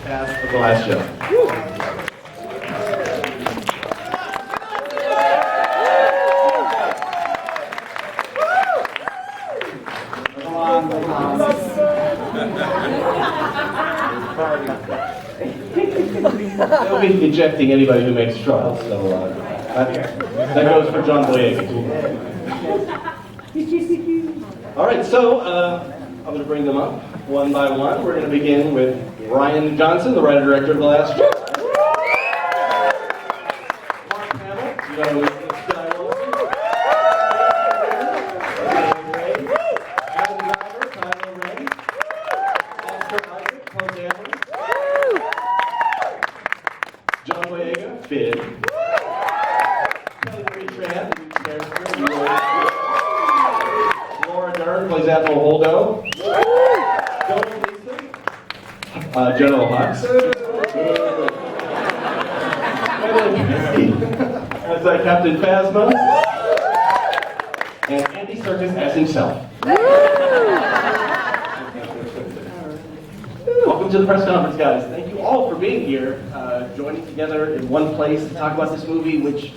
cast of The Last Jedi. They'll be ejecting anybody who makes trouble, so that goes for John Boyega. All right, so I'm going to bring them up one by one. We're going to begin with Rian Johnson, the writer-director of The Last Jedi. Mark Hamill, you know, Luke Skywalker. Adam Driver, Kylo Ren. Oscar Isaac, Poe Dameron. John Boyega, Finn. Tran, Laura Dern plays Admiral Holdo. Gleeson, General Hux. Christie as Captain Phasma. And Andy Serkis as himself. Welcome to the press conference, guys. Thank you all for being here, joining together in one place to talk about this movie, which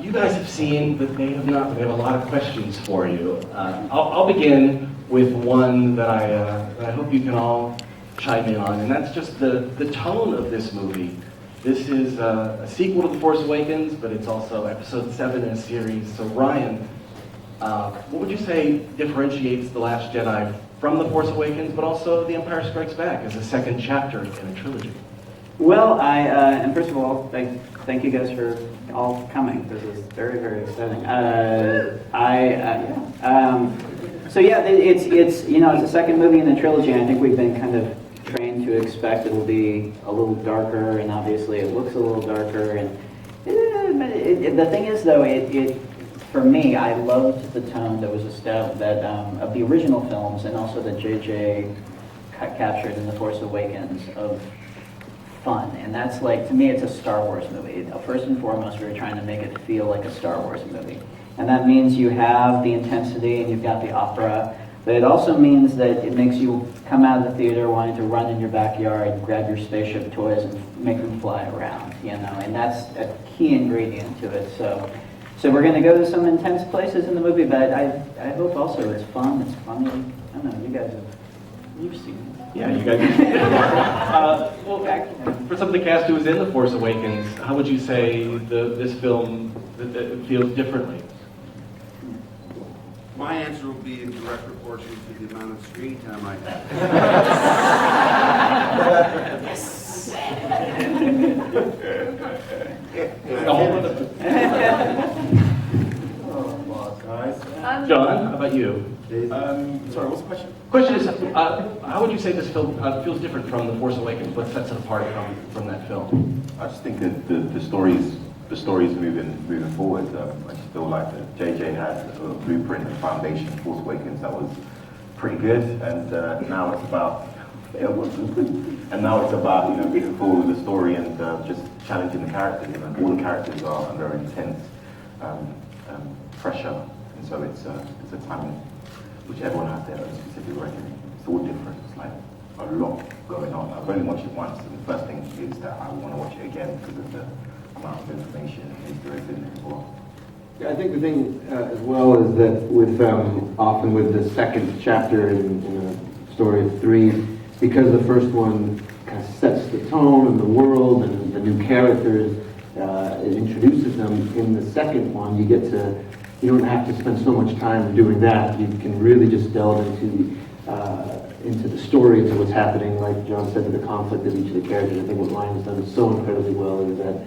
you guys have seen, but they have not. We have a lot of questions for you. I'll begin with one that I hope you can all chime in on, and that's just the tone of this movie. This is a sequel to The Force Awakens, but it's also episode 7 in a series. So Rian, what would you say differentiates The Last Jedi from The Force Awakens, but also The Empire Strikes Back as a second chapter in a trilogy? Well, and first of all, thank you guys for all coming. This is very, very exciting. So yeah, it's it's a second movie in the trilogy. I think we've been kind of trained to expect it'll be a little darker, and obviously it looks a little darker. And the thing is, though, for me, I loved the tone that was established of the original films, and also that J.J. captured in The Force Awakens of fun. And that's like, to me, it's a Star Wars movie. First and foremost, we were trying to make it feel like a Star Wars movie. And that means you have the intensity and you've got the opera, but it also means that it makes you come out of the theater wanting to run in your backyard, grab your spaceship toys and make them fly around, and that's a key ingredient to it. So we're going to go to some intense places in the movie, but I hope also it's fun, it's funny. I don't know, you've seen it. Yeah, you guys. Well, for some of the cast who was in The Force Awakens, how would you say this film that feels differently? My answer will be in direct proportion to the amount of screen time I have. Yes. John, how about you? Sorry, what's the question? Question is, how would you say this film feels different from The Force Awakens? What sets it apart from that film? I just think that the story's moving forward. I just feel like that JJ had a blueprint and foundation of Force Awakens that was pretty good, and now it's about moving forward with the story and just challenging the characters. All the characters are under intense pressure, and so it's a time in which everyone has their own specific reckoning. It's all different. It's like a lot going on. I've only watched it once, and the first thing is that I want to watch it again because of the amount of information and history in it as well. Yeah, I think the thing as well is that with often with the second chapter in a story of 3, because the first one kind of sets the tone and the world and the new characters, it introduces them. In the second one, you don't have to spend so much time doing that. You can really just delve into the story, into what's happening, like John said, to the conflict of each of the characters. I think what Ryan's done so incredibly well is that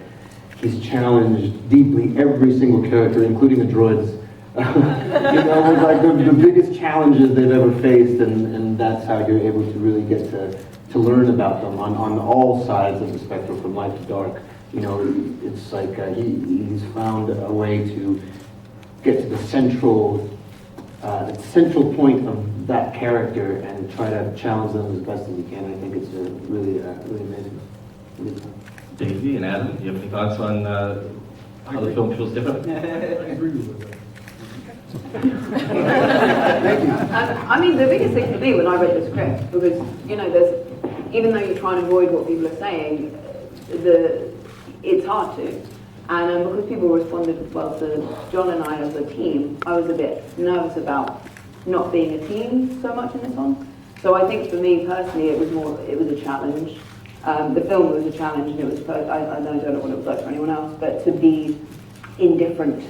he's challenged deeply every single character, including the droids. With like the biggest challenges they've ever faced, and that's how you're able to really get to learn about them on all sides of the spectrum, from light to dark. It's like he's found a way to get to the central point of that character and try to challenge them as best as he can. I think it's really amazing. Really fun. Davey and Adam, do you have any thoughts on how the film feels different? I agree with that. Thank you. I mean, the biggest thing for me when I read the script, because, there's even though you try and avoid what people are saying, it's hard to. And because people responded well to John and I as a team, I was a bit nervous about not being a team so much in this one. So I think for me personally, it was a challenge. The film was a challenge, and it was, I don't know what it was like for anyone else, but to be in different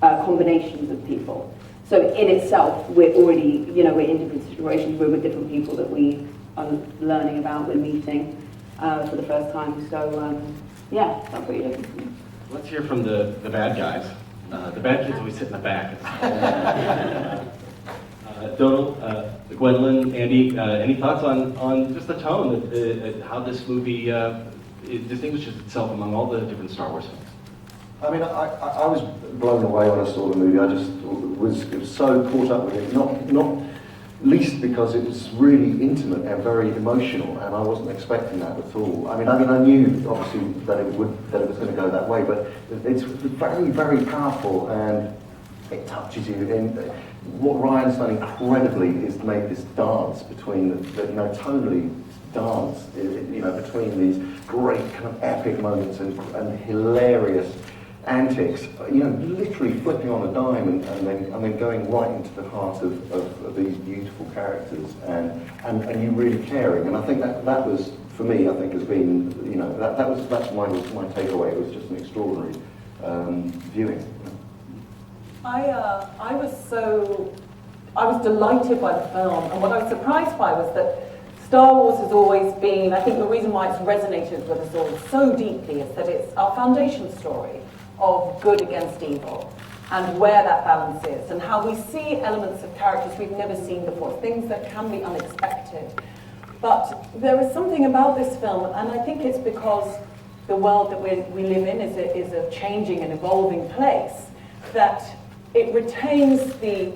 combinations of people. So in itself, we're already, we're in different situations, we're with different people that we are learning about, we're meeting for the first time. So yeah, that's what you're looking for. Let's hear from the bad guys. The bad kids always sit in the back. Domhnall, Gwendoline, Andy, any thoughts on just the tone, how this movie it distinguishes itself among all the different Star Wars films? I mean, I was blown away when I saw the movie. I just was so caught up with it, not least because it was really intimate and very emotional, and I wasn't expecting that at all. I mean, I knew obviously that it was going to go that way, but it's very, very powerful, and it touches you. And what Ryan's done incredibly is make this dance between tonally dance, between these great kind of epic moments and hilarious antics, literally flipping on a dime and then going right into the heart of these beautiful characters and you really caring. And I think that was, for me, I think has been, that's my takeaway. It was just an extraordinary viewing. I was delighted by the film, and what I was surprised by was that Star Wars has always been, I think the reason why it's resonated with us all so deeply is that it's our foundation story of good against evil and where that balance is and how we see elements of characters we've never seen before, things that can be unexpected. But there is something about this film, and I think it's because the world that we live in is a changing and evolving place, that it retains the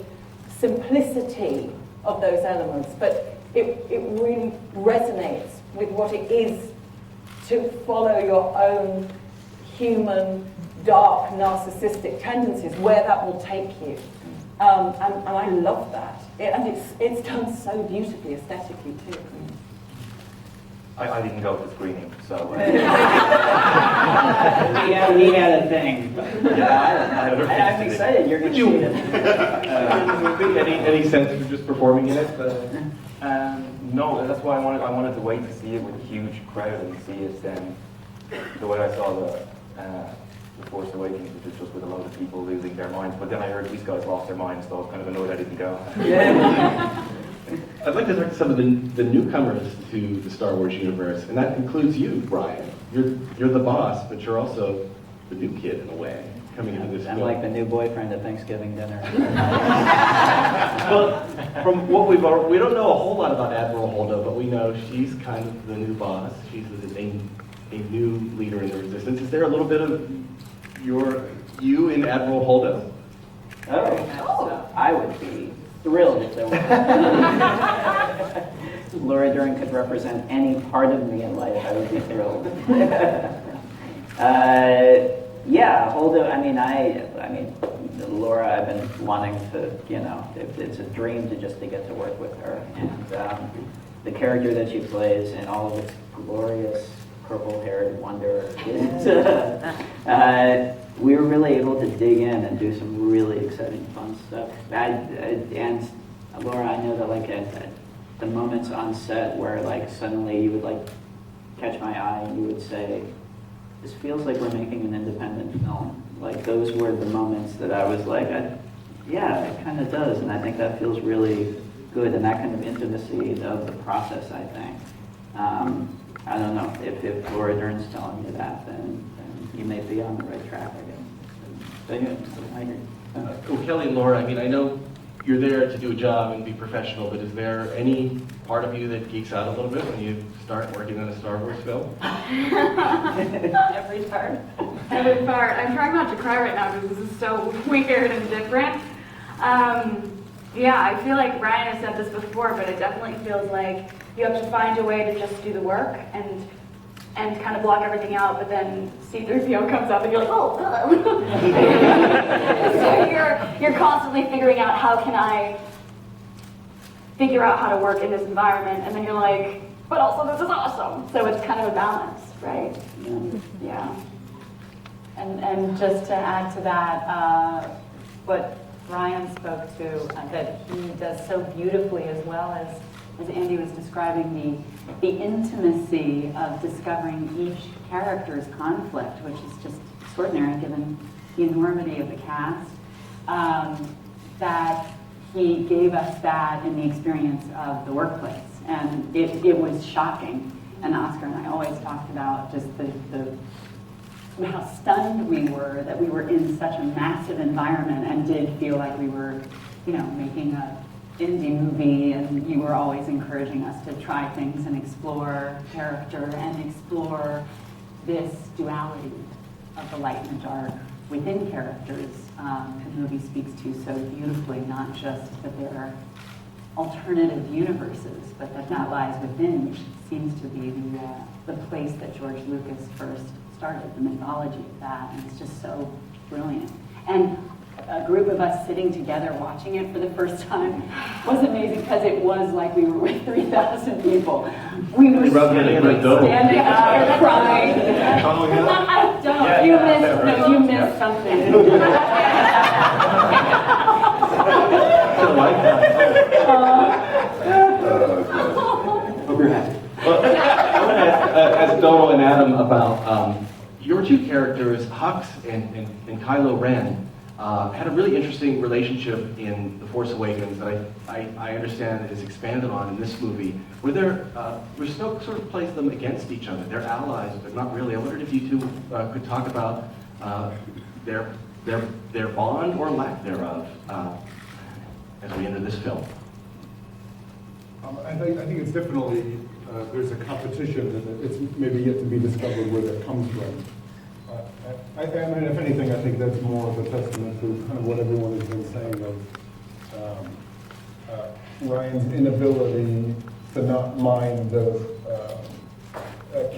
simplicity of those elements, but it really resonates with what it is to follow your own human, dark, narcissistic tendencies, where that will take you. And I love that. And it's done so beautifully, aesthetically, too. I didn't go to the screening, so... We had a thing. I'm excited you're going to see it. Any sense of just performing in it? No, that's why I wanted to wait to see it with a huge crowd and see it the way I saw the Force Awakens, which is just with a lot of people losing their minds. But then I heard these guys lost their minds, so I was kind of annoyed I didn't go. I'd like to talk to some of the newcomers to the Star Wars universe, and that includes you, Brian. You're the boss, but you're also the new kid in a way, coming into this I'm film. like the new boyfriend at Thanksgiving dinner. Well, from what we don't know a whole lot about Admiral Holdo, but we know she's kind of the new boss. She's a new leader in the Resistance. Is there a little bit of you in Admiral Holdo? Oh, I would be thrilled if there were. Laura Dern could represent any part of me in life. I would be thrilled. Yeah, Holdo. I mean, Laura. I've been wanting to. It's a dream to get to work with her, and the character that she plays in all of its glorious purple-haired wonder is. We were really able to dig in and do some really exciting, fun stuff. And Laura, I know that at the moments on set where suddenly you would catch my eye and you would say, "This feels like we're making an independent film." Those were the moments that I was yeah, it kind of does, and I think that feels really good, and that kind of intimacy of the process, I think. I don't know if Laura Dern's telling you that, then you may be on the right track, I guess. So yeah, I agree. Well, Kelly and Laura, I know you're there to do a job and be professional, but is there any part of you that geeks out a little bit when you start working on a Star Wars film? Every part. Every part. I'm trying not to cry right now because this is so weird and different. Yeah, I feel like Brian has said this before, but it definitely feels like you have to find a way to just do the work and kind of block everything out, but then C-3PO comes up and you're like, oh, hello. So you're constantly figuring out how can I figure out how to work in this environment, and then you're like, but also this is awesome. So it's kind of a balance, right? Yeah. And just to add to that, what Ryan spoke to, that he does so beautifully as well as Andy was describing, the intimacy of discovering each character's conflict, which is just extraordinary given the enormity of the cast, that he gave us that in the experience of the workplace. And it was shocking. And Oscar and I always talked about just how stunned we were that we were in such a massive environment and did feel like we were, making a indie movie, and you were always encouraging us to try things and explore character and explore this duality of the light and the dark within characters. The movie speaks to so beautifully, not just that there are alternative universes, but that lies within, which seems to be the place that George Lucas first started, the mythology of that, and it's just so brilliant. And a group of us sitting together watching it for the first time was amazing because it was like we were with 3,000 people. We were standing up, crying. You missed something. Hope you're happy. Well, I want to ask Domhnall and Adam about your two characters, Hux and Kylo Ren. Had a really interesting relationship in The Force Awakens that I understand is expanded on in this movie. We're still sort of place them against each other. They're allies, but not really. I wondered if you two could talk about their bond or lack thereof as we enter this film. I think it's definitely, there's a competition, and it's maybe yet to be discovered where that comes from. I mean, if anything, I think that's more of a testament to kind of what everyone has been saying of Ryan's inability to not mind a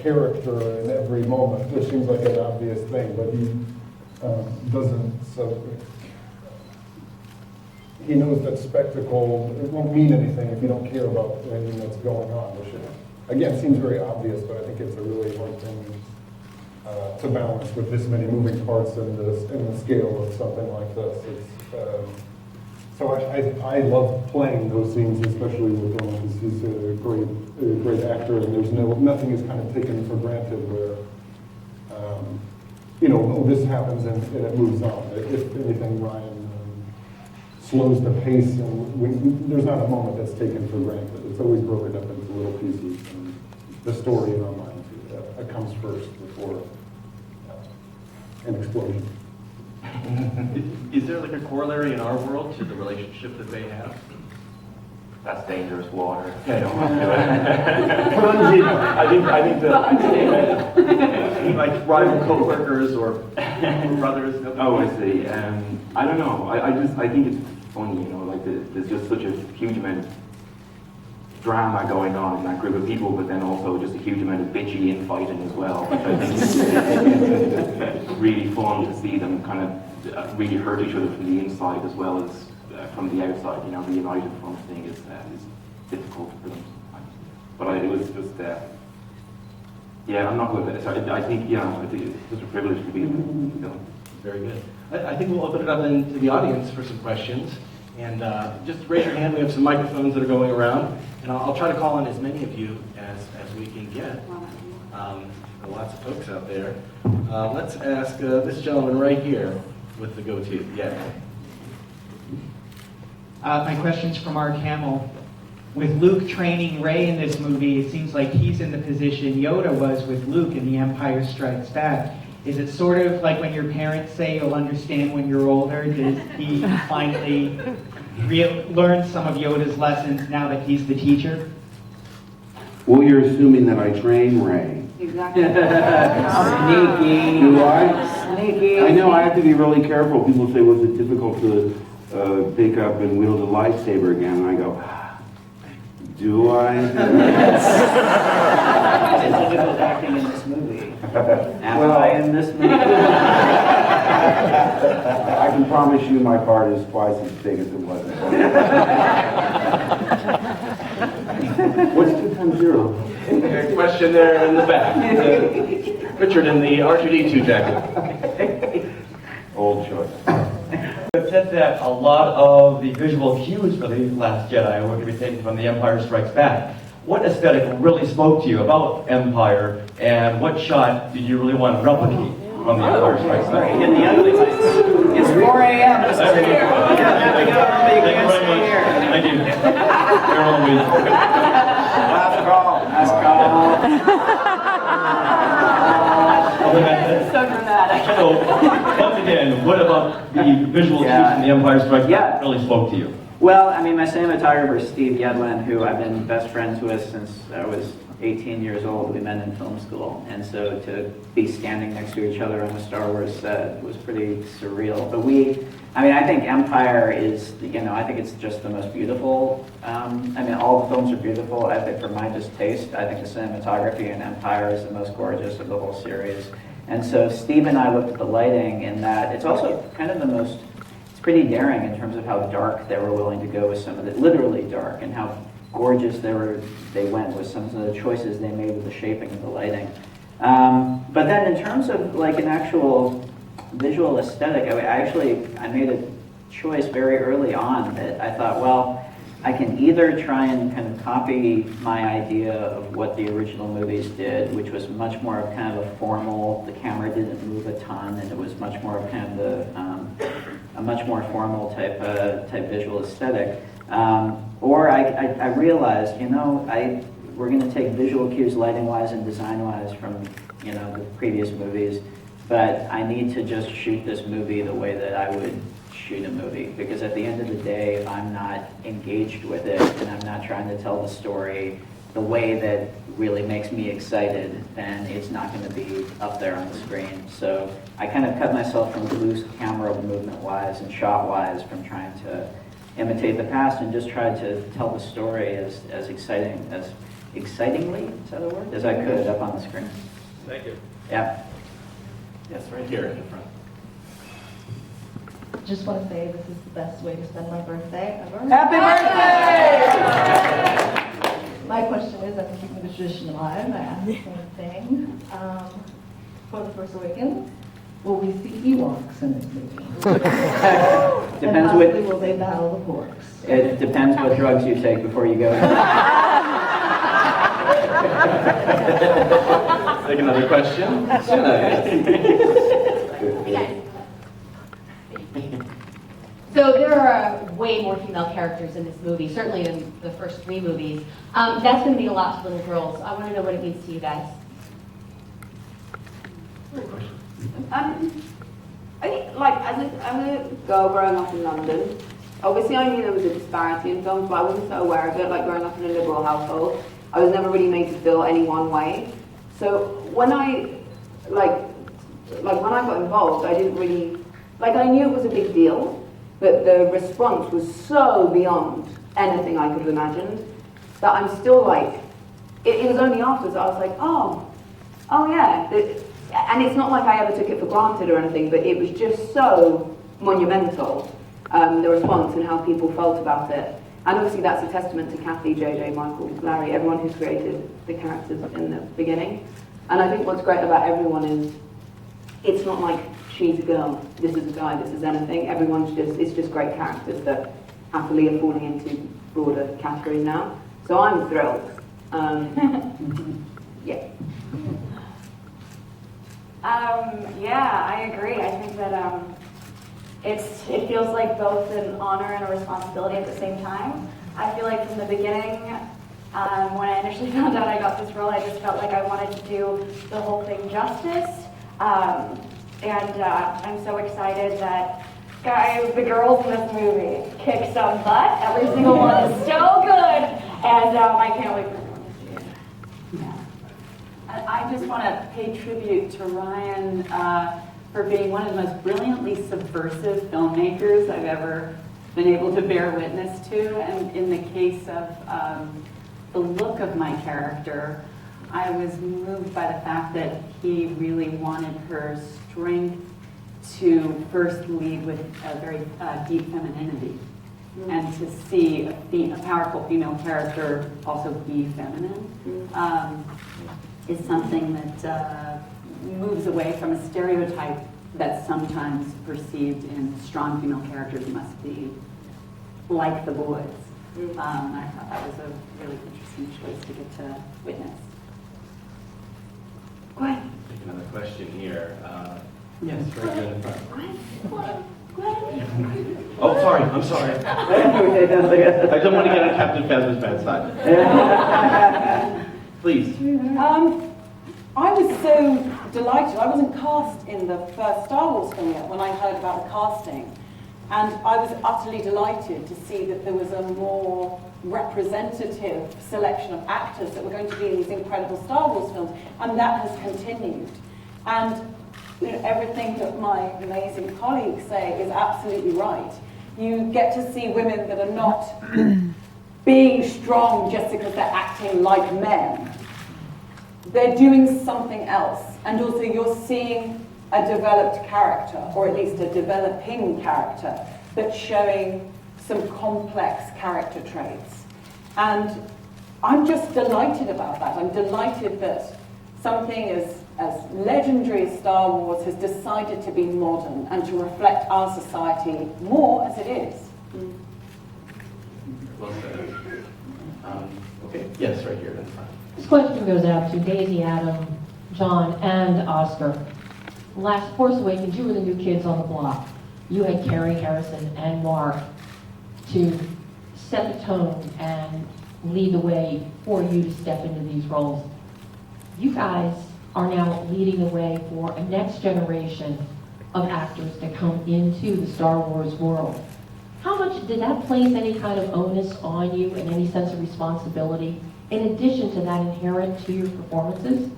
character in every moment, which seems like an obvious thing, but he doesn't. So he knows that spectacle, it won't mean anything if you don't care about anything that's going on, which again seems very obvious, but I think it's a really hard thing to balance with this many moving parts and the scale of something like this. So I love playing those scenes, especially with him, because he's a great actor, and there's nothing is kind of taken for granted where, this happens and it moves on. If anything, Ryan slows the pace, and there's not a moment that's taken for granted. It's always broken up into little pieces, and the story in our mind comes first before an explosion. Is there like a corollary in our world to the relationship that they have? That's dangerous water. Yeah, don't want to do it. I think that like rival co-workers or brothers. Oh, I see. I don't know. I think it's funny, there's just such a huge amount of drama going on in that group of people, but then also just a huge amount of bitchy infighting as well, which I think is really fun to see them kind of really hurt each other from the inside as well as from the outside. The united front thing is difficult for them sometimes. But it was just, I'm not good at it. So I think it's just a privilege to be in the film. Very good. I think we'll open it up then to the audience for some questions. And just raise your hand. We have some microphones that are going around. And I'll try to call on as many of you as we can get. There are lots of folks out there. Let's ask this gentleman right here with the goatee. Yeah. My question's from Mark Hamill. With Luke training Rey in this movie, it seems like he's in the position Yoda was with Luke in The Empire Strikes Back. Is it sort of like when your parents say you'll understand when you're older? Did he finally learn some of Yoda's lessons now that he's the teacher? Well, you're assuming that I train Rey. Exactly. Sneaky. Do I? Sneaky. I know I have to be really careful. People say, was it difficult to pick up and wield a lightsaber again? And I go, do I? It's difficult acting in this movie. Am I in this movie? I can promise you my part is twice as big as it was. What's the Times Zero. Question there in the back. Richard in the R2D2 jacket. Old choice. It said that a lot of the visual cues for The Last Jedi were going to be taken from The Empire Strikes Back. What aesthetic really spoke to you about Empire, and what shot did you really want to replicate from The Empire Strikes Back? In the ugly lights. It's 4 a.m. This is Thank you very much. Thank you. You're always. Last call. So dramatic. So, once again, what about the visual cues from The Empire Strikes Back really spoke to you? Well, I mean, my cinematographer, Steve Yedlin, who I've been best friends with since I was 18 years old. We met in film school. And so to be standing next to each other on a Star Wars set was pretty surreal. But I think Empire is, I think it's just the most beautiful. All the films are beautiful. I think for my taste, I think the cinematography in Empire is the most gorgeous of the whole series. And so Steve and I looked at the lighting in that it's also kind of it's pretty daring in terms of how dark they were willing to go with some of it, literally dark, and how gorgeous they went with some of the choices they made with the shaping of the lighting. But then in terms of like an actual visual aesthetic, I made a choice very early on that I thought, well, I can either try and kind of copy my idea of what the original movies did, which was much more of kind of a formal, the camera didn't move a ton, and it was much more of kind of a much more formal type visual aesthetic. Or I realized, we're going to take visual cues lighting-wise and design-wise from, the previous movies, but I need to just shoot this movie the way that I would shoot a movie, because at the end of the day, if I'm not engaged with it and I'm not trying to tell the story the way that really makes me excited, then it's not going to be up there on the screen. So I kind of cut myself from loose camera movement-wise and shot-wise from trying to imitate the past and just tried to tell the story as excitingly, is that a word? As I could up on the screen. Thank you. Yeah. Yes, right here in the front. Just want to say this is the best way to spend my birthday ever. Happy birthday! My question is, I'm keeping the tradition alive. I asked the same thing. For The Force Awakens, will we see Ewoks in this movie? Depends will they battle the Porks? It depends what drugs you take before you go. Take another question. So there are way more female characters in this movie, certainly in the first 3 movies. That's going to mean a lot to little girls. I want to know what it means to you guys. I think, like, as a girl growing up in London, obviously I knew there was a disparity in films, but I wasn't so aware of it. Like, growing up in a liberal household, I was never really made to feel any one way. So when I when I got involved, I didn't really, I knew it was a big deal, but the response was so beyond anything I could have imagined that I'm still it was only afterwards that I was like, oh yeah. And it's not like I ever took it for granted or anything, but it was just so monumental, the response and how people felt about it. And obviously that's a testament to Kathy, JJ, Michael, Larry, everyone who's created the characters in the beginning. And I think what's great about everyone is it's not like she's a girl, this is a guy, this is anything. It's just great characters that happily are falling into broader categories now. So I'm thrilled. Yeah. Yeah, I agree. I think that it feels like both an honor and a responsibility at the same time. I feel like from the beginning, when I initially found out I got this role, I just felt like I wanted to do the whole thing justice. And I'm so excited that, guys, the girls in this movie kick some butt. Every single one is so good. And I can't wait for everyone to see it. I just want to pay tribute to Rian for being one of the most brilliantly subversive filmmakers I've ever been able to bear witness to. And in the case of the look of my character, I was moved by the fact that he really wanted her strength to first lead with a very deep femininity. and to see a powerful female character also be feminine is something that moves away from a stereotype that's sometimes perceived in strong female characters must be like the boys. I thought that was a really interesting choice to get to witness. Gwen. Take another question here. Yes, right here in the front. Oh, sorry. I'm sorry. I don't want to get on Captain Phasma's bad side. Please. I was so delighted. I wasn't cast in the first Star Wars film yet when I heard about the casting. And I was utterly delighted to see that there was a more representative selection of actors that were going to be in these incredible Star Wars films. And that has continued. And everything that my amazing colleagues say is absolutely right. You get to see women that are not being strong just because they're acting like men. They're doing something else. And also you're seeing a developed character, or at least a developing character, that's showing some complex character traits. And I'm just delighted about that. I'm delighted that something as legendary as Star Wars has decided to be modern and to reflect our society more as it is. Well said. Okay, yes, right here in front. This question goes out to Daisy, Adam, John, and Oscar. Last Force Awakens, you were the new kids on the block. You had Carrie Harrison and Mark to set the tone and lead the way for you to step into these roles. You guys are now leading the way for a next generation of actors to come into the Star Wars world. How much did that place any kind of onus on you and any sense of responsibility in addition to that inherent to your performances?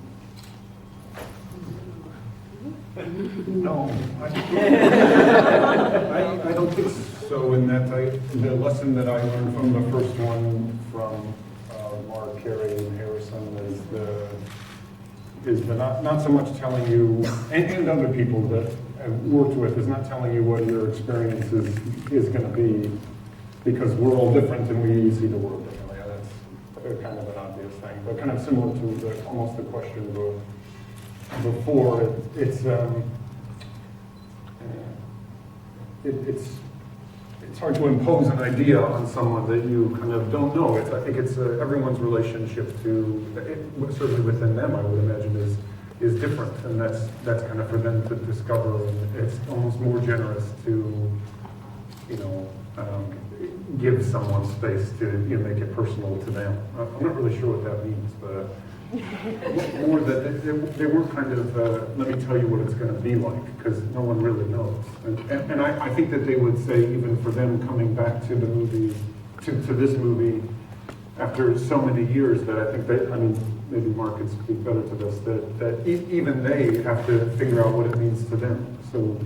No, I don't think so. In that, the lesson that I learned from the first one from Mark, Carey, and Harrison is not so much telling you, and other people that I've worked with, is not telling you what your experience is going to be, because we're all different and we see the world differently. That's kind of an obvious thing, but kind of similar to almost the question before. It's hard to impose an idea on someone that you kind of don't know. I think it's everyone's relationship to, certainly within them, I would imagine, is different, and that's kind of for them to discover. And it's almost more generous to, give someone space to make it personal to them. I'm not really sure what that means, but more that they weren't kind of let me tell you what it's going to be like, because no one really knows. And I think that they would say, even for them coming back to the movie, to this movie after so many years, that I think maybe Mark can speak better to this, that even they have to figure out what it means to them. So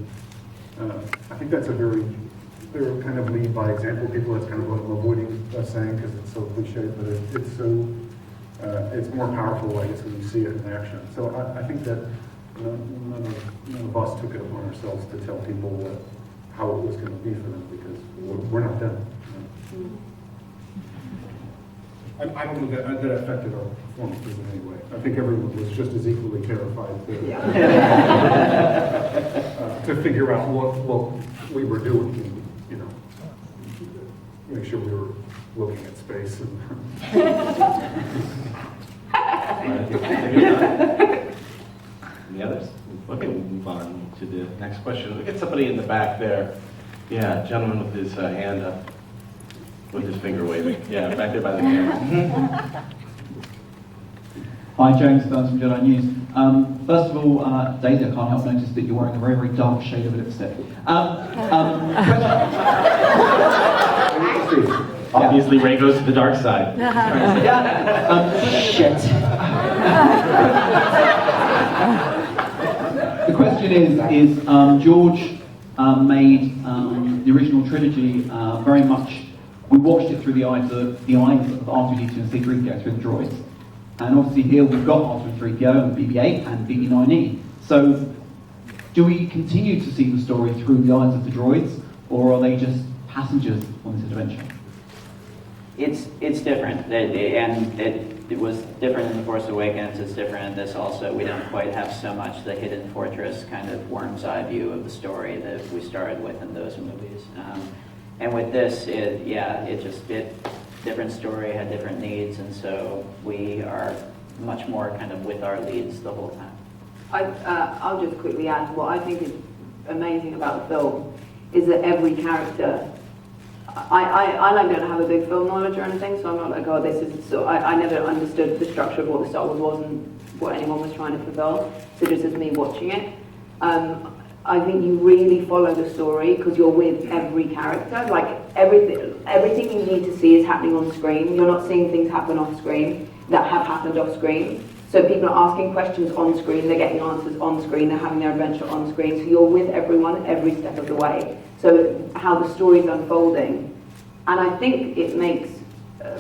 I think that's they're kind of lead by example people. That's kind of what I'm avoiding saying because it's so cliche, but it's so it's more powerful, I guess, when you see it in action. So I think that none of us took it upon ourselves to tell people how it was going to be for them, because we're not them. I don't think that affected our performances in any way. I think everyone was just as equally terrified to figure out what we were doing. Make sure we were looking at space. Any others? Okay, we'll move on to the next question. Look at somebody in the back there. Yeah, gentleman with his hand up, with his finger waving. Yeah, back there by the camera. Hi, James Burns from Jedi News. First of all, Daisy, I can't help notice that you're wearing a very, very dark shade of lipstick. Obviously, Ray goes to the dark side. Shit. The question is George made the original trilogy very much. We watched it through the eyes of R2-D2 and C-3PO through the droids. And obviously here we've got R2-3PO and BB-8 and BB-9E. So do we continue to see the story through the eyes of the droids, or are they just passengers on this adventure? It's different, it was different in The Force Awakens, it's different in this also. We don't quite have so much the hidden fortress kind of worm's eye view of the story that we started with in those movies. And with this, different story, had different needs, and so we are much more kind of with our leads the whole time. I'll just quickly add, what I think is amazing about the film is that every character, I don't have a big film knowledge or anything, so I'm not like, oh, this is, so I never understood the structure of what the Star Wars was and what anyone was trying to fulfill, so just as me watching it. I think you really follow the story because you're with every character. Like everything you need to see is happening on screen. You're not seeing things happen off screen that have happened off screen. So people are asking questions on screen, they're getting answers on screen, they're having their adventure on screen. So you're with everyone every step of the way. So how the story's unfolding. And I think it makes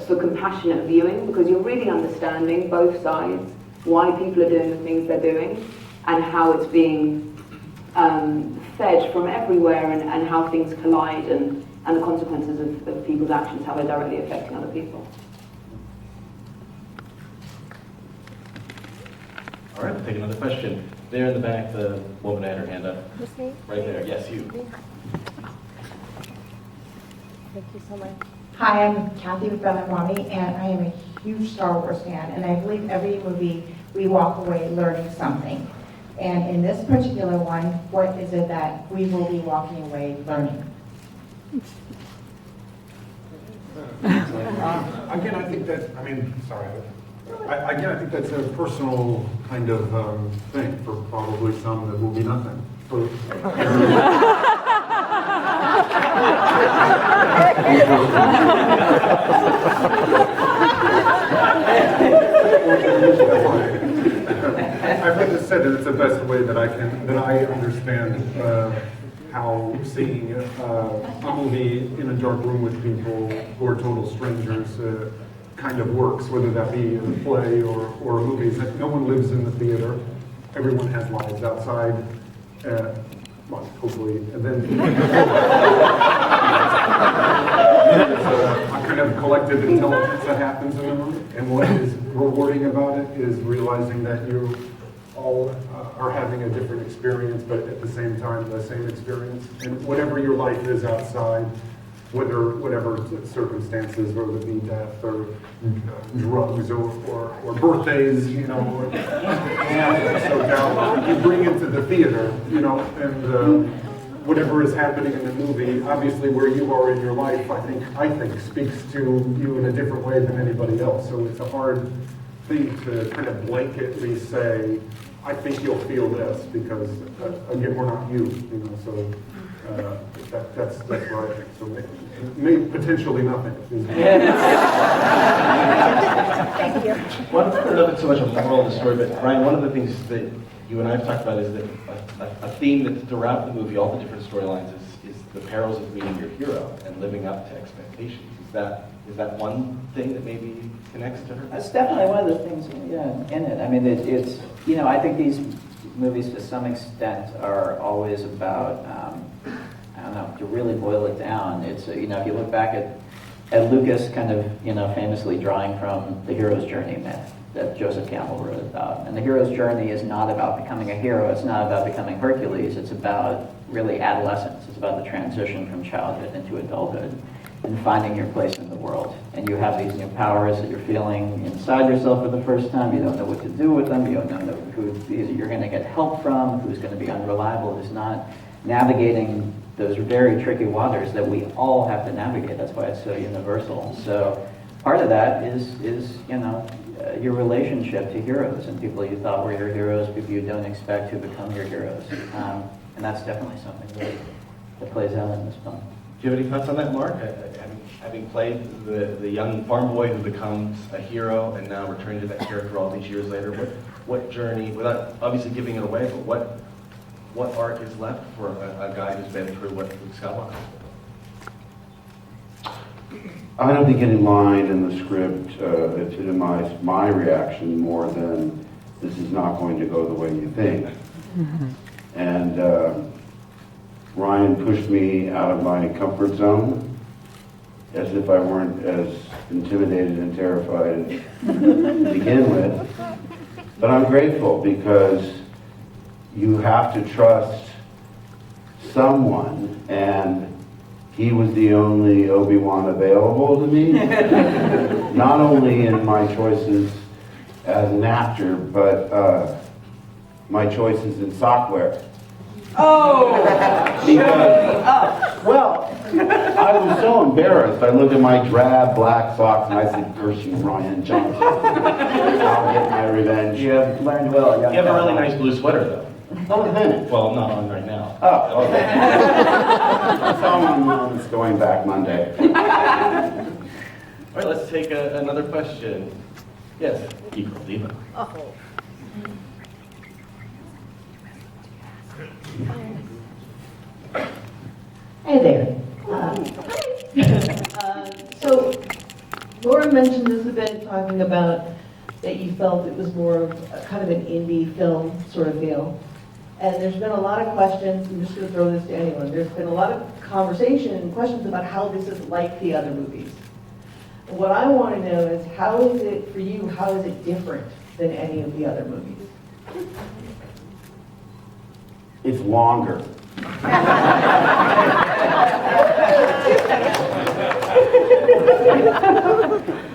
for compassionate viewing because you're really understanding both sides, why people are doing the things they're doing, and how it's being fed from everywhere, and how things collide, and the consequences of people's actions, how they're directly affecting other people. All right, we'll take another question. There in the back, the woman had her hand up. Me? Right there, yes, you. Thank you so much. Hi, I'm Kathy with Bennett Mommy, and I am a huge Star Wars fan, and I believe every movie we walk away learning something. And in this particular one, what is it that we will be walking away learning? Again, I think that, again, I think that's a personal kind of thing. For probably some, that will be nothing. I've heard this said that it's the best way that I understand how seeing a movie in a dark room with people who are total strangers kind of works, whether that be in a play or a movie. Is that no one lives in the theater. Everyone has lives outside. Well, hopefully, and then a kind of collective intelligence that happens in the room. And what is rewarding about it is realizing that you all are having a different experience, but at the same time, the same experience. And whatever your life is outside, whatever circumstances, whether it be death or drugs or birthdays, or so down, you bring into the theater, and whatever is happening in the movie, obviously where you are in your life, I think speaks to you in a different way than anybody else. So it's a hard thing to kind of blanketly say, I think you'll feel this, because again, we're not you, so that's where I think. So maybe potentially nothing. Thank you. Well, I don't know if it's so much a moral of the story, but Ryan, one of the things that you and I have talked about is that a theme that's throughout the movie, all the different storylines, is the perils of meeting your hero and living up to expectations. Is that one thing that maybe connects to her? That's definitely one of the things, in it. I mean, it's I think these movies to some extent are always about, I don't know, to really boil it down, it's, if you look back at Lucas kind of, famously drawing from the hero's journey myth that Joseph Campbell wrote about. And the hero's journey is not about becoming a hero, it's not about becoming Hercules, it's about really adolescence. It's about the transition from childhood into adulthood and finding your place in the world. And you have these new powers that you're feeling inside yourself for the first time. You don't know what to do with them. You don't know who you're going to get help from, who's going to be unreliable, who's not. Navigating those very tricky waters that we all have to navigate. That's why it's so universal. So part of that is your relationship to heroes and people you thought were your heroes, people you don't expect to become your heroes. And that's definitely something that plays out in this film. Do you have any thoughts on that, Mark? Having played the young farm boy who becomes a hero and now returning to that character all these years later, what journey, without obviously giving it away, but what arc is left for a guy who's been through what Luke Skywalker? I don't think any line in the script epitomized my reaction more than this is not going to go the way you think. And Ryan pushed me out of my comfort zone, as if I weren't as intimidated and terrified to begin with. But I'm grateful because you have to trust someone, and he was the only Obi-Wan available to me, not only in my choices as an actor, but my choices in software. Oh! Because, well, I was so embarrassed. I looked at my drab black socks and I said, "Curse you, Rian Johnson. I'll get my revenge." You have learned well. You have a really nice blue sweater, though. Oh, thanks. Well, not on right now. Oh, okay. I saw it's going back Monday. All right, let's take another question. Yes, Equal Diva. Oh. Hey there. So, Laura mentioned this a bit, talking about that you felt it was more of a, kind of an indie film sort of feel. And there's been a lot of questions, I'm just going to throw this to anyone, there's been a lot of conversation and questions about how this is like the other movies. And what I want to know is, how is it for you, how is it different than any of the other movies? It's longer.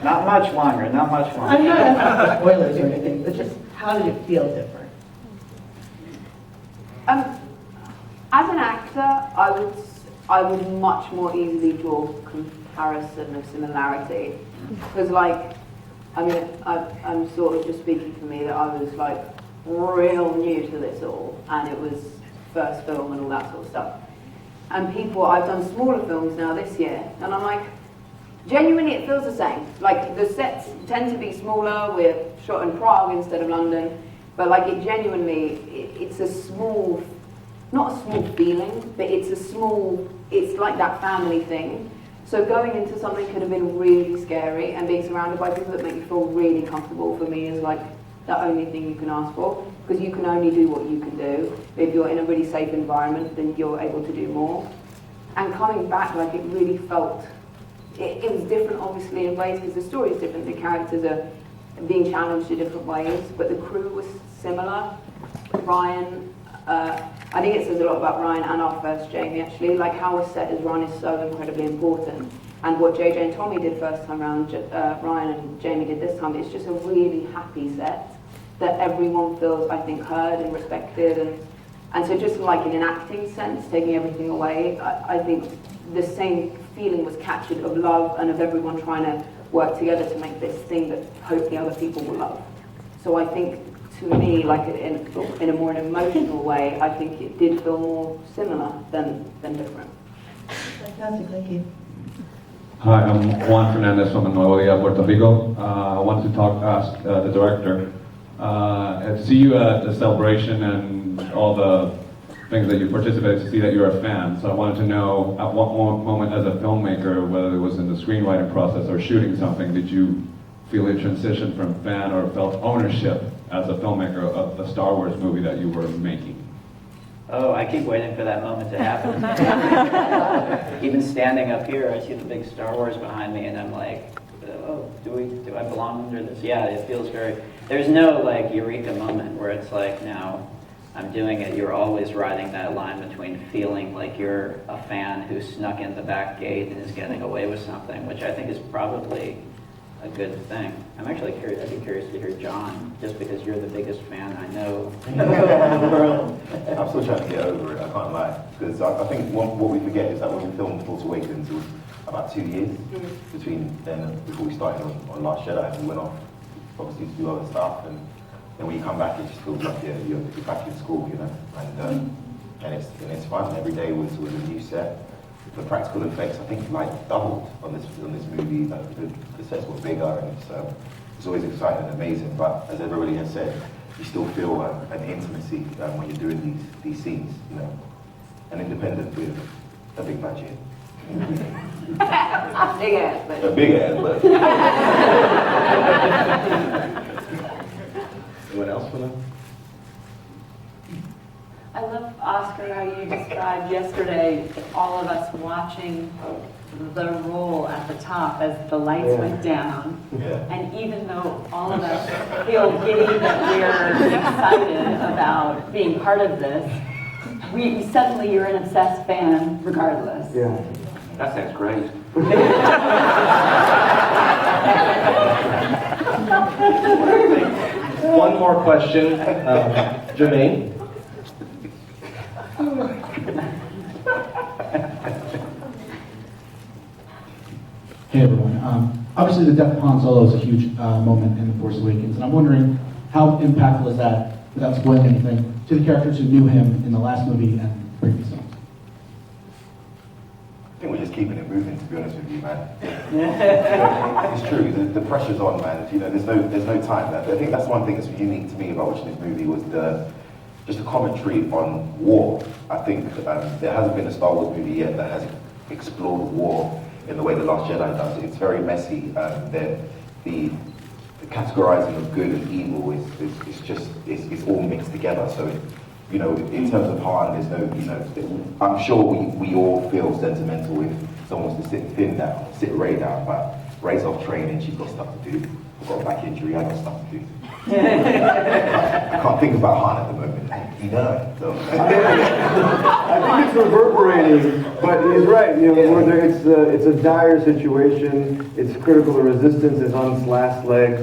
Not much longer, not much longer. I'm not asking for spoilers or anything, but just how did it feel different? As an actor, I would much more easily draw comparison of similarity, because I'm sort of just speaking for me that I was like real new to this all, and it was first film and all that sort of stuff. And I've done smaller films now this year, and I'm like, genuinely it feels the same. Like the sets tend to be smaller, we're shot in Prague instead of London, but like it's a small, not a small feeling, but it's like that family thing. So going into something could have been really scary, and being surrounded by people that make you feel really comfortable for me is like the only thing you can ask for, because you can only do what you can do. If you're in a really safe environment, then you're able to do more. And coming back, like it really felt, it was different obviously in ways, because the story is different, the characters are being challenged in different ways, but the crew was similar. Ryan, I think it says a lot about Ryan and our first Jamie actually, like how a set is run is so incredibly important. And what JJ and Tommy did first time around, Ryan and Jamie did this time, it's just a really happy set that everyone feels, I think, heard and respected. And so just like in an acting sense, taking everything away, I think the same feeling was captured of love and of everyone trying to work together to make this thing that hopefully other people will love. So I think, to me, like in a more emotional way, I think it did feel more similar than different. Fantastic, thank you. Hi, I'm Juan Fernandez from Boyega, Puerto Rico. I wanted to ask the director. I see you at the celebration and all the things that you participated to see that you're a fan. So I wanted to know at what moment as a filmmaker, whether it was in the screenwriting process or shooting something, did you feel a transition from fan or felt ownership as a filmmaker of the Star Wars movie that you were making? Oh, I keep waiting for that moment to happen. Even standing up here, I see the big Star Wars behind me, and I'm like, oh, do I belong under this? Yeah, it feels very, there's no like eureka moment where it's like, now I'm doing it. You're always riding that line between feeling like you're a fan who snuck in the back gate and is getting away with something, which I think is probably a good thing. I'm actually curious, I'd be curious to hear John, just because you're the biggest fan I know in the world. I'm still trying to get over it, I can't lie. Because I think what we forget is that when we filmed Force Awakens, it was about 2 years between then and before we started on Last Jedi, and we went off obviously to do other stuff, and then when you come back, it just feels like you're back in school, you know, and it's fun. Every day was a new set. The practical effects, I think, like doubled on this movie. The sets were bigger, and it's always exciting and amazing. But as everybody has said, you still feel an intimacy when you're doing these scenes, you know, an independent with a big budget. Big ass, but. A big ass, but. Anyone else for them? I love, Oscar, how you describe described yesterday all of us watching the roll at the top as the lights went down. And even though all of us feel giddy that we're excited about being part of this, we suddenly you're an obsessed fan regardless. Yeah. That sounds great. One more question, Jermaine. Hey everyone. Obviously the death of Han Solo is a huge moment in The Force Awakens, and I'm wondering how impactful is that, without spoiling anything, to the characters who knew him in the last movie and previous films? I think we're just keeping it moving, to be honest with you, man. It's true. The pressure's on, man. You know, there's no time. I think that's one thing that's unique to me about watching this movie was just the commentary on war. I think there hasn't been a Star Wars movie yet that has explored war in the way The Last Jedi does. It's very messy. The categorizing of good and evil is all mixed together. So, you know, in terms of Han, there's no, you know, I'm sure we all feel sentimental if someone wants to sit Rey down, but Rey's off training, she's got stuff to do. I've got a back injury, I've got stuff to do. I can't think about Han at the moment. He died. So. I think it's reverberating, but he's right. You know, whether it's a dire situation, it's critical. The resistance is on its last legs.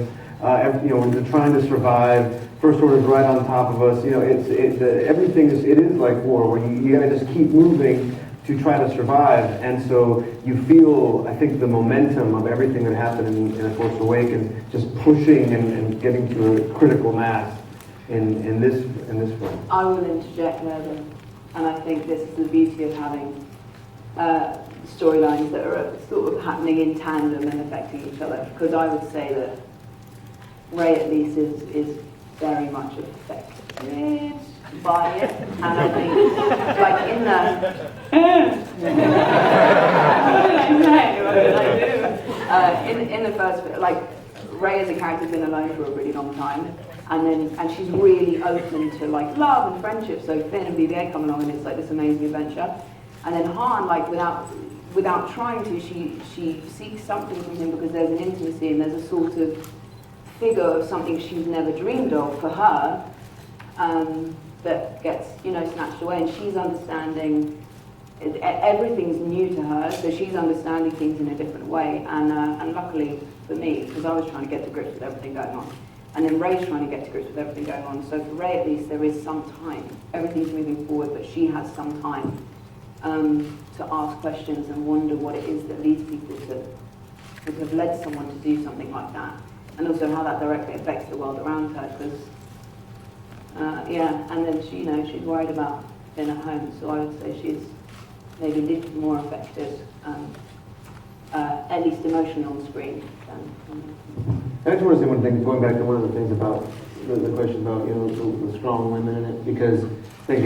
You know, they're trying to survive. First Order's right on top of us. You know, everything is like war, where you got to just keep moving to try to survive. And so you feel, I think, the momentum of everything that happened in The Force Awakens just pushing and getting to a critical mass in this film. I will interject there, then, and I think this is the beauty of having storylines that are sort of happening in tandem and affecting each other. Because I would say that Rey, at least, is very much affected by it, and I think, like in the first, like Rey as a character has been alone for a really long time, and she's really open to like love and friendship. So Finn and BB-8 come along, and it's like this amazing adventure. And then Han, like without trying to, she seeks something from him because there's an intimacy and there's a sort of figure of something she's never dreamed of for her. That gets, you know, snatched away, and she's understanding, everything's new to her, so she's understanding things in a different way, and luckily for me, because I was trying to get to grips with everything going on, and then Rey's trying to get to grips with everything going on, so for Rey at least there is some time, everything's moving forward, but she has some time to ask questions and wonder what it is that leads people to have led someone to do something like that, and also how that directly affects the world around her, because yeah, and then she, you know, she's worried about being at home, so I would say she's maybe a little more affected, at least emotionally on screen. I just want to say one thing, going back to one of the things about the question about, you know, the strong women in it, because I think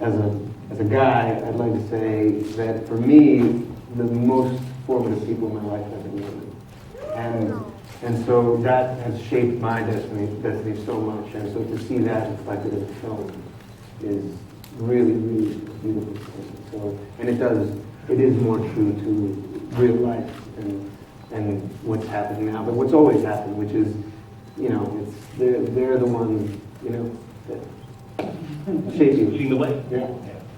as a guy, I'd like to say that for me, the most formative people in my life have been women, and so that has shaped my destiny so much, and so to see that reflected in the film is really, really beautiful. So, and it is more true to real life and what's happening now, but what's always happened, which is, you know, they're the ones, you know, that shape you. Leading the way. Yeah.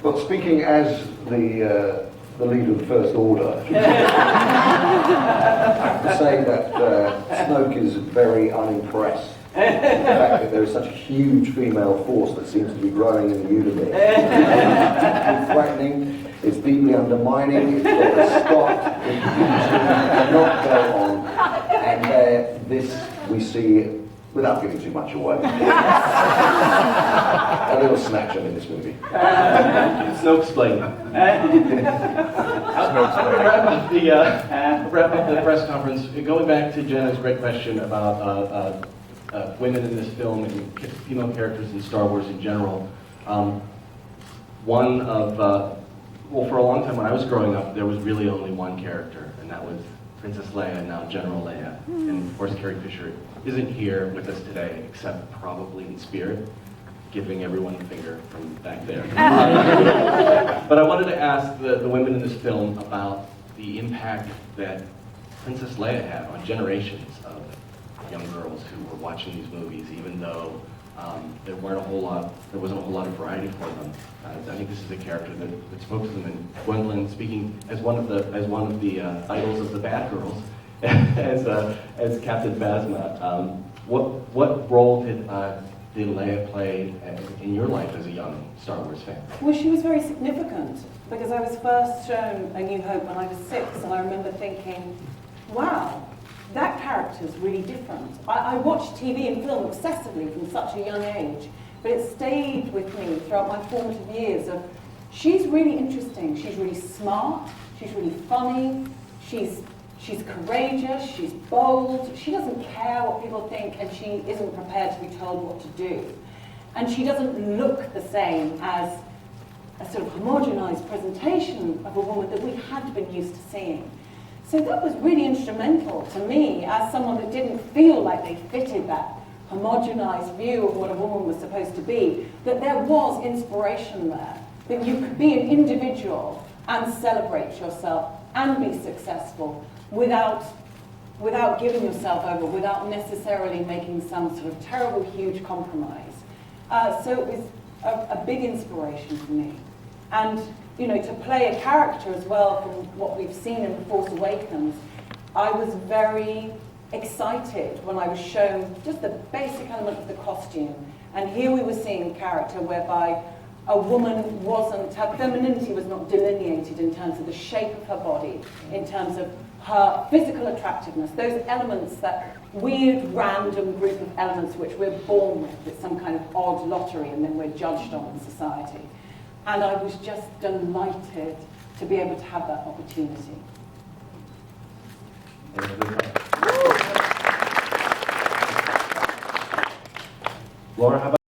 But speaking as the leader of the First Order, I have to say that Snoke is very unimpressed. The fact that there is such a huge female force that seems to be growing in the universe. It's threatening, it's deeply undermining, it's got to stop, it cannot go on. And this we see, without giving too much away, a little snatcher in this movie. Snoke's-plaining. Wrap up the press conference. Going back to Jenna's great question about women in this film and female characters in Star Wars in general. One of, well, for a long time when I was growing up, there was really only one character, and that was Princess Leia, now General Leia. And of course, Carrie Fisher isn't here with us today, except probably in spirit. giving everyone the finger from back there. But I wanted to ask the women in this film about the impact that Princess Leia had on generations of young girls who were watching these movies, even though there wasn't a whole lot of variety for them. I think this is a character that spoke to them. And Gwendoline, speaking as one of the idols of the bad girls, as Captain Phasma, what role did Leia play in your life as a young Star Wars fan? Well, she was very significant because I was first shown A New Hope when I was 6, and I remember thinking, wow, that character's really different. I watched TV and film obsessively from such a young age, but it stayed with me throughout my formative years of, she's really interesting, she's really smart, she's really funny, she's courageous, she's bold, she doesn't care what people think, and she isn't prepared to be told what to do. And she doesn't look the same as a sort of homogenized presentation of a woman that we had been used to seeing. So that was really instrumental to me as someone that didn't feel like they fitted that homogenized view of what a woman was supposed to be, that there was inspiration there, that you could be an individual and celebrate yourself and be successful without giving yourself over, without necessarily making some sort of terrible, huge compromise. So it was a big inspiration for me. And you know, to play a character as well from what we've seen in The Force Awakens, I was very excited when I was shown just the basic element of the costume. And here we were seeing a character whereby a woman wasn't, her femininity was not delineated in terms of the shape of her body, in terms of her physical attractiveness, those elements, that weird random group of elements which we're born with, it's some kind of odd lottery and then we're judged on in society. And I was just delighted to be able to have that opportunity. Laura, how about